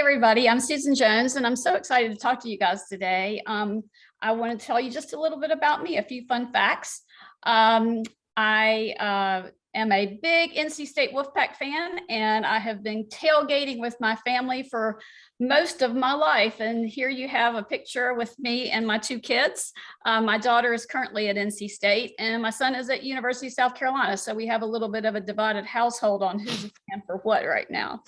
everybody, I'm Susan Jones, and I'm so excited to talk to you guys today. I want to tell you just a little bit about me, a few fun facts. I am a big NC State Wolfpack fan, and I have been tailgating with my family for most of my life. And here you have a picture with me and my two kids. My daughter is currently at NC State, and my son is at University of South Carolina. So we have a little bit of a divided household on who's a fan for what right now.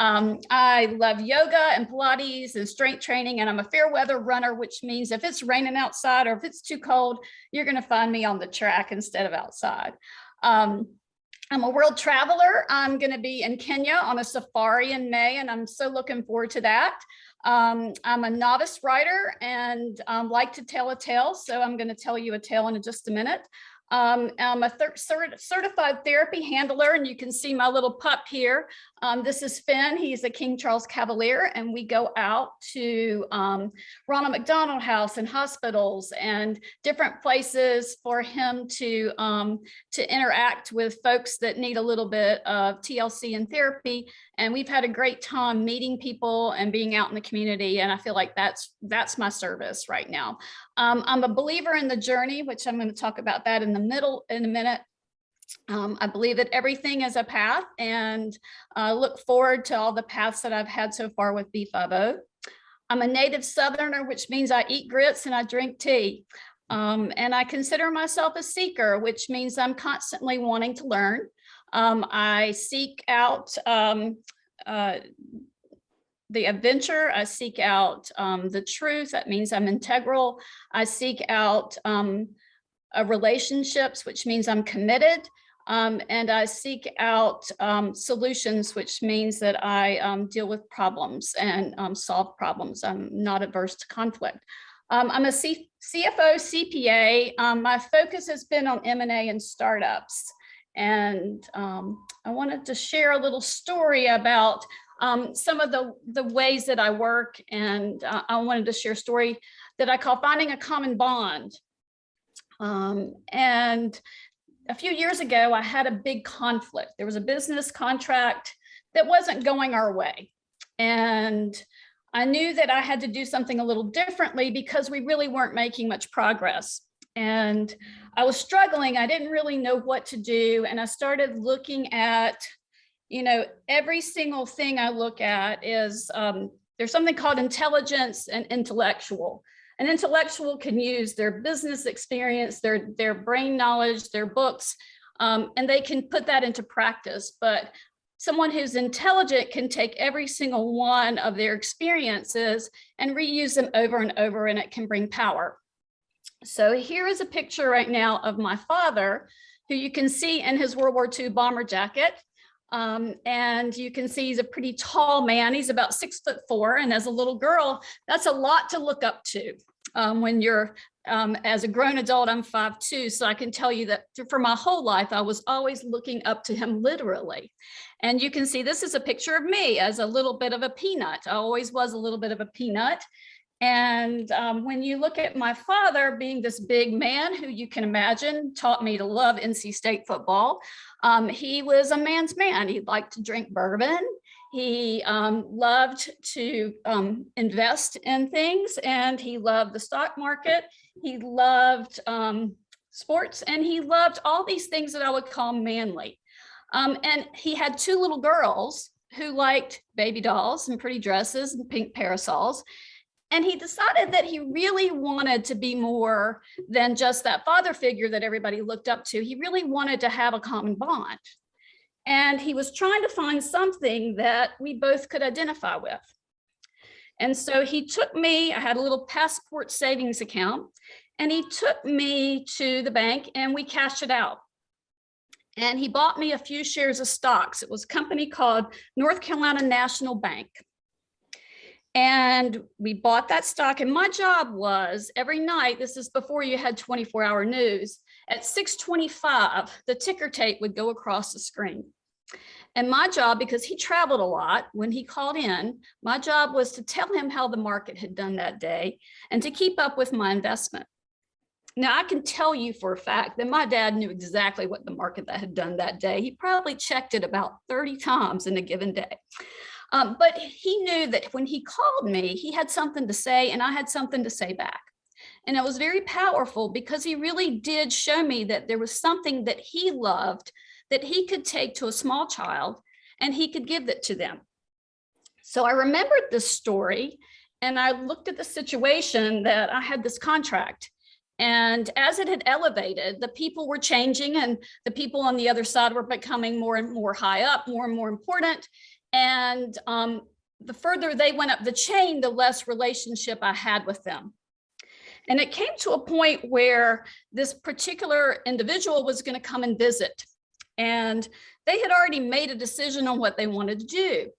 I love yoga and Pilates and strength training, and I'm a fair weather runner, which means if it's raining outside or if it's too cold, you're going to find me on the track instead of outside. I'm a world traveler. I'm going to be in Kenya on a safari in May, and I'm so looking forward to that. I'm a novice writer and like to tell a tale, so I'm going to tell you a tale in just a minute. I'm a certified therapy handler, and you can see my little pup here. This is Finn. He's a King Charles Cavalier, and we go out to Ronald McDonald House and hospitals and different places for him to interact with folks that need a little bit of TLC and therapy. And we've had a great time meeting people and being out in the community, and I feel like that's my service right now. I'm a believer in the journey, which I'm going to talk about that in a minute. I believe that everything is a path, and look forward to all the paths that I've had so far with V5O. I'm a native Southerner, which means I eat grits and I drink tea. And I consider myself a seeker, which means I'm constantly wanting to learn. I seek out the adventure. I seek out the truth. That means I'm integral. I seek out relationships, which means I'm committed. And I seek out solutions, which means that I deal with problems and solve problems. I'm not averse to conflict. I'm a CFO, CPA. My focus has been on M&A and startups. And I wanted to share a little story about some of the ways that I work, and I wanted to share a story that I call Finding a Common Bond. And a few years ago, I had a big conflict. There was a business contract that wasn't going our way. And I knew that I had to do something a little differently because we really weren't making much progress. And I was struggling. I didn't really know what to do. And I started looking at, every single thing I look at is there's something called intelligence and intellectual. An intellectual can use their business experience, their brain knowledge, their books, and they can put that into practice. But someone who's intelligent can take every single one of their experiences and reuse them over and over, and it can bring power. So here is a picture right now of my father, who you can see in his World War II bomber jacket. And you can see he's a pretty tall man. He's about 6'4", and as a little girl, that's a lot to look up to. When you're, as a grown adult, I'm 5'2", so I can tell you that for my whole life, I was always looking up to him literally. And you can see this is a picture of me as a little bit of a peanut. I always was a little bit of a peanut. And when you look at my father being this big man who you can imagine taught me to love NC State football, he was a man's man. He liked to drink bourbon. He loved to invest in things, and he loved the stock market. He loved sports, and he loved all these things that I would call manly. And he had two little girls who liked baby dolls and pretty dresses and pink parasols. And he decided that he really wanted to be more than just that father figure that everybody looked up to. He really wanted to have a common bond. And he was trying to find something that we both could identify with. And so he took me, I had a little passport savings account, and he took me to the bank and we cashed it out. And he bought me a few shares of stocks. It was a company called North Carolina National Bank. And we bought that stock, and my job was every night, this is before you had 24-hour news, at 6:25, the ticker tape would go across the screen. And my job, because he traveled a lot when he called in, my job was to tell him how the market had done that day and to keep up with my investment. Now, I can tell you for a fact that my dad knew exactly what the market that had done that day. He probably checked it about 30 times in a given day. But he knew that when he called me, he had something to say and I had something to say back. And it was very powerful because he really did show me that there was something that he loved that he could take to a small child and he could give it to them. So I remembered this story and I looked at the situation that I had this contract. And as it had elevated, the people were changing and the people on the other side were becoming more and more high up, more and more important. And the further they went up the chain, the less relationship I had with them. And it came to a point where this particular individual was going to come and visit. And they had already made a decision on what they wanted to do.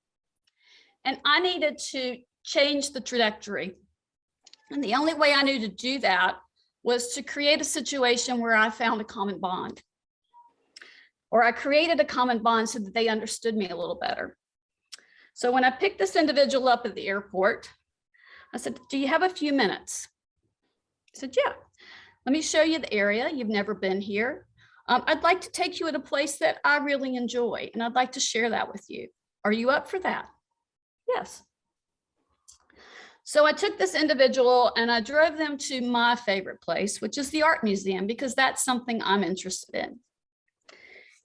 And I needed to change the trajectory. And the only way I knew to do that was to create a situation where I found a common bond. Or I created a common bond so that they understood me a little better. So when I picked this individual up at the airport, I said, "Do you have a few minutes?" He said, "Yeah, let me show you the area. You've never been here. I'd like to take you at a place that I really enjoy, and I'd like to share that with you. Are you up for that?" Yes. So I took this individual and I drove them to my favorite place, which is the art museum, because that's something I'm interested in.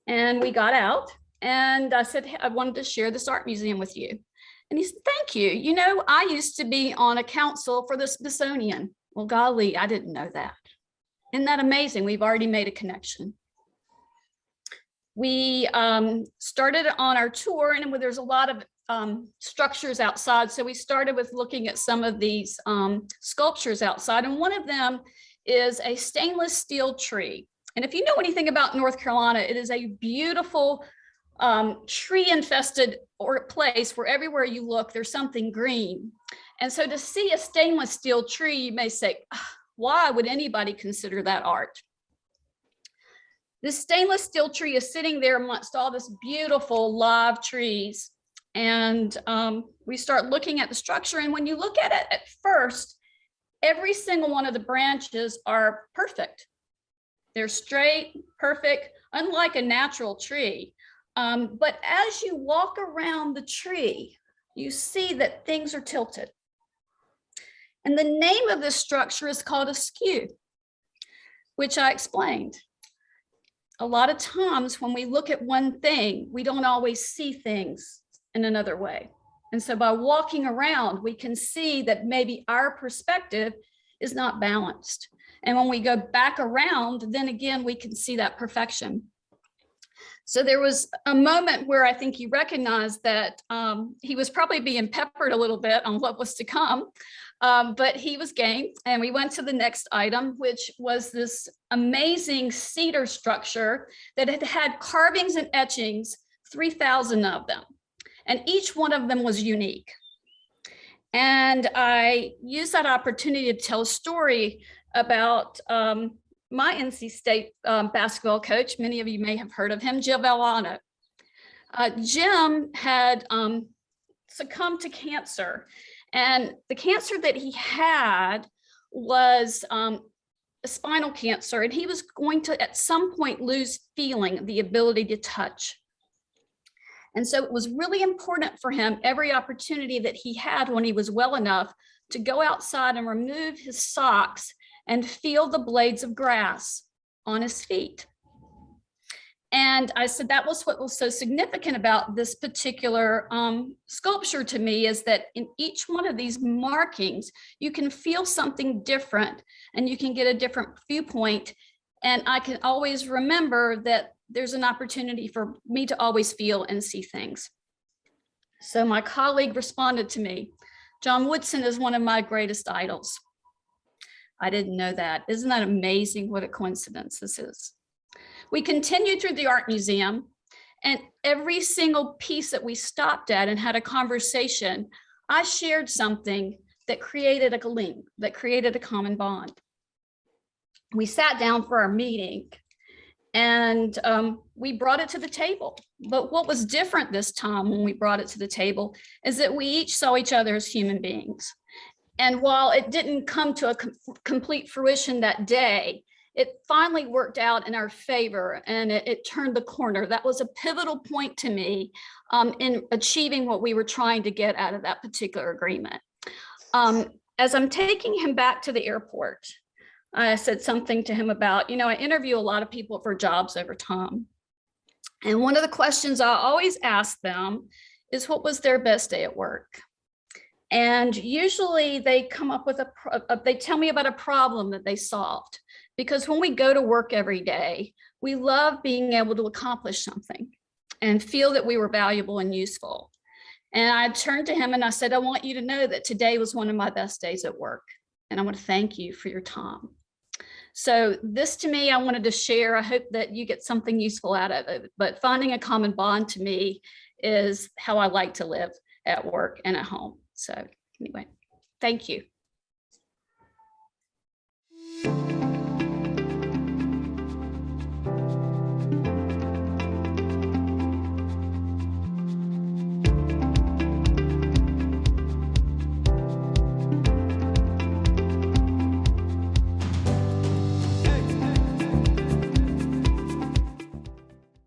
And we got out and I said, "Hey, I wanted to share this art museum with you." And he said, "Thank you. You know, I used to be on a council for the Smithsonian." Well, golly, I didn't know that. Isn't that amazing? We've already made a connection. We started on our tour, and there's a lot of structures outside. So we started with looking at some of these sculptures outside. And one of them is a stainless steel tree. And if you know anything about North Carolina, it is a beautiful tree infested place where everywhere you look, there's something green. And so to see a stainless steel tree, you may say, why would anybody consider that art? This stainless steel tree is sitting there amongst all this beautiful live trees. And we start looking at the structure. And when you look at it at first, every single one of the branches are perfect. They're straight, perfect, unlike a natural tree. But as you walk around the tree, you see that things are tilted. And the name of this structure is called a skew, which I explained. A lot of times when we look at one thing, we don't always see things in another way. And so by walking around, we can see that maybe our perspective is not balanced. And when we go back around, then again, we can see that perfection. So there was a moment where I think he recognized that he was probably being peppered a little bit on what was to come, but he was game. And we went to the next item, which was this amazing cedar structure that had had carvings and etchings, 3,000 of them. And each one of them was unique. And I used that opportunity to tell a story about my NC State basketball coach. Many of you may have heard of him, Jim Vellano. Jim had succumbed to cancer. And the cancer that he had was a spinal cancer. And he was going to, at some point, lose feeling, the ability to touch. And so it was really important for him, every opportunity that he had when he was well enough, to go outside and remove his socks and feel the blades of grass on his feet. And I said that was what was so significant about this particular sculpture to me, is that in each one of these markings, you can feel something different and you can get a different viewpoint. And I can always remember that there's an opportunity for me to always feel and see things. So my colleague responded to me, "John Woodson is one of my greatest idols." I didn't know that. Isn't that amazing what a coincidence this is? We continued through the art museum, and every single piece that we stopped at and had a conversation, I shared something that created a link, that created a common bond. We sat down for our meeting and we brought it to the table. But what was different this time when we brought it to the table is that we each saw each other as human beings. And while it didn't come to a complete fruition that day, it finally worked out in our favor, and it turned the corner. That was a pivotal point to me in achieving what we were trying to get out of that particular agreement. As I'm taking him back to the airport, I said something to him about, I interview a lot of people for jobs over time. And one of the questions I always ask them is, what was their best day at work? And usually they come up with they tell me about a problem that they solved. Because when we go to work every day, we love being able to accomplish something and feel that we were valuable and useful. And I turned to him and I said, I want you to know that today was one of my best days at work. And I want to thank you for your time. So this, to me, I wanted to share. I hope that you get something useful out of it. But finding a common bond to me is how I like to live at work and at home. So anyway, thank you.